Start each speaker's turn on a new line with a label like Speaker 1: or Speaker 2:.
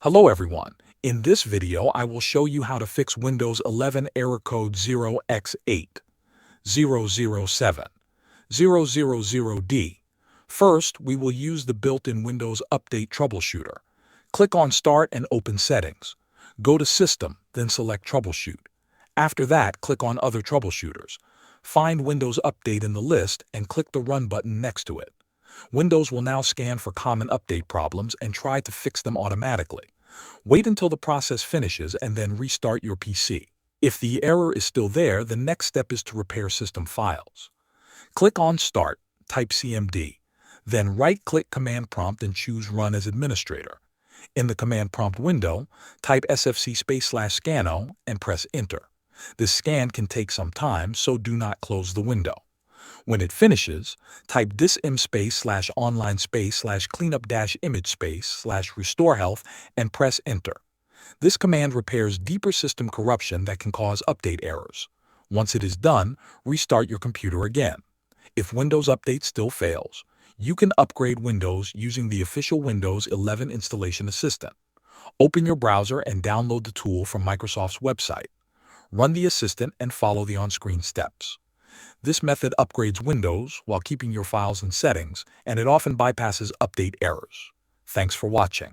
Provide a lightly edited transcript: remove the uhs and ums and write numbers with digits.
Speaker 1: Hello everyone. In this video, I will show you how to fix Windows 11 error code 0x8007000D. First, we will use the built-in Windows Update troubleshooter. Click on Start and open Settings. Go to System, then select Troubleshoot. After that, click on Other Troubleshooters. Find Windows Update in the list and click the Run button next to it. Windows will now scan for common update problems and try to fix them automatically. Wait until the process finishes and then restart your PC. If the error is still there, the next step is to repair system files. Click on Start, type CMD. Then right-click Command Prompt and choose Run as Administrator. In the Command Prompt window, type sfc/scanO and press Enter. This scan can take some time, so do not close the window. When it finishes, type disim/online/cleanup-image/restore health and press Enter. This command repairs deeper system corruption that can cause update errors. Once it is done, restart your computer again. If Windows Update still fails, you can upgrade Windows using the official Windows 11 installation assistant. Open your browser and download the tool from Microsoft's website. Run the assistant and follow the on-screen steps. This method upgrades Windows while keeping your files and settings, and it often bypasses update errors. Thanks for watching.